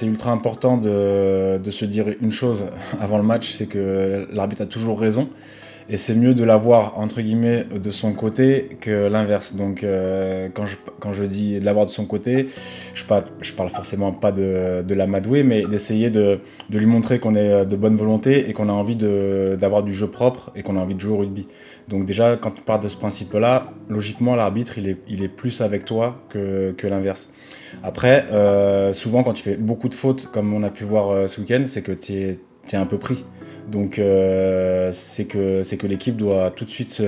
c'est ultra important de se dire une chose avant le match, c'est que l'arbitre a toujours raison. Et c'est mieux de l'avoir, entre guillemets, de son côté que l'inverse. Donc, quand je dis de l'avoir de son côté, je parle forcément pas de l'amadouer, mais d'essayer de lui montrer qu'on est de bonne volonté et qu'on a envie d'avoir du jeu propre et qu'on a envie de jouer au rugby. Donc déjà, quand tu pars de ce principe-là, logiquement, l'arbitre, il est plus avec toi que l'inverse. Après, souvent, quand tu fais beaucoup de fautes, comme on a pu voir ce week-end, c'est que tu es un peu pris. Donc c'est que l'équipe doit tout de suite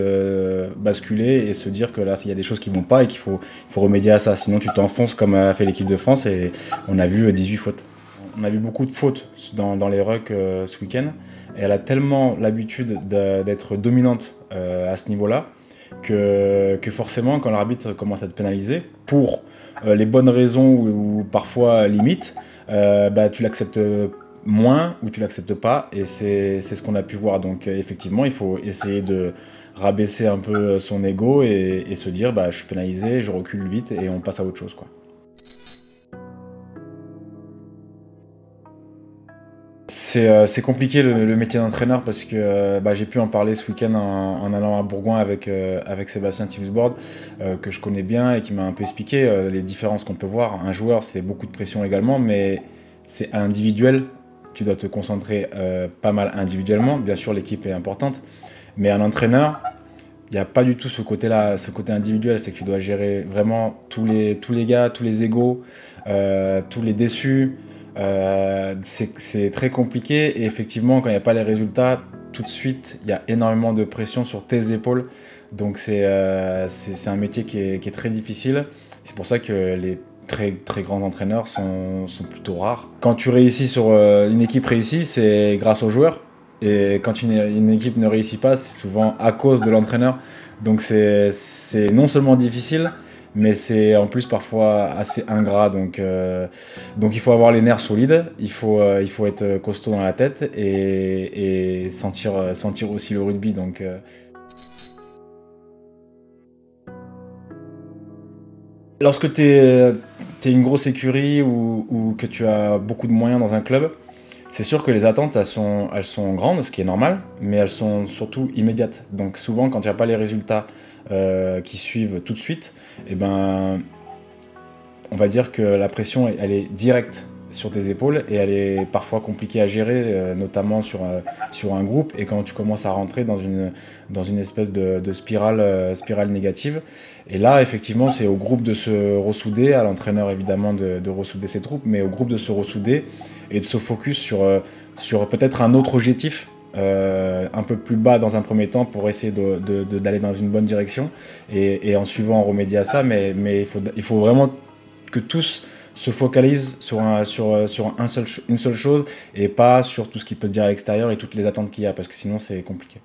basculer et se dire que là, il y a des choses qui vont pas et faut remédier à ça. Sinon, tu t'enfonces comme a fait l'équipe de France et on a vu 18 fautes. On a vu beaucoup de fautes dans les rucks ce week-end et elle a tellement l'habitude d'être dominante à ce niveau-là que forcément, quand l'arbitre commence à te pénaliser pour les bonnes raisons ou parfois limites, tu l'acceptes moins ou tu l'acceptes pas et c'est ce qu'on a pu voir. Donc effectivement, il faut essayer de rabaisser un peu son ego et se dire je suis pénalisé, je recule vite et on passe à autre chose, quoi. C'est compliqué le métier d'entraîneur parce que j'ai pu en parler ce week-end en allant à Bourgoin avec Sébastien Tivsbord, que je connais bien et qui m'a un peu expliqué les différences qu'on peut voir. Un joueur, c'est beaucoup de pression également, mais c'est individuel. Tu dois te concentrer pas mal individuellement. Bien sûr, l'équipe est importante, mais un entraîneur, il n'y a pas du tout ce côté-là, ce côté individuel. C'est que tu dois gérer vraiment tous les gars, tous les égos, tous les déçus. C'est très compliqué et effectivement, quand il n'y a pas les résultats, tout de suite, il y a énormément de pression sur tes épaules. Donc c'est un métier qui est très difficile. C'est pour ça que les très, très grands entraîneurs sont plutôt rares. Quand tu réussis sur une équipe réussie, c'est grâce aux joueurs. Et quand une équipe ne réussit pas, c'est souvent à cause de l'entraîneur. Donc c'est non seulement difficile, mais c'est en plus parfois assez ingrat. Donc il faut avoir les nerfs solides, il faut être costaud dans la tête et sentir aussi le rugby. Donc, lorsque tu es une grosse écurie ou que tu as beaucoup de moyens dans un club, c'est sûr que les attentes, elles sont grandes, ce qui est normal, mais elles sont surtout immédiates. Donc souvent, quand il n'y a pas les résultats qui suivent tout de suite, eh ben, on va dire que la pression, elle est directe sur tes épaules et elle est parfois compliquée à gérer, notamment sur un groupe. Et quand tu commences à rentrer dans une espèce de spirale négative, et là, effectivement, c'est au groupe de se ressouder, à l'entraîneur évidemment de ressouder ses troupes, mais au groupe de se ressouder et de se focus sur peut-être un autre objectif. Un peu plus bas dans un premier temps pour essayer d'aller dans une bonne direction et en suivant on remédier à ça, mais il faut vraiment que tous se focalisent sur une seule chose et pas sur tout ce qui peut se dire à l'extérieur et toutes les attentes qu'il y a, parce que sinon c'est compliqué.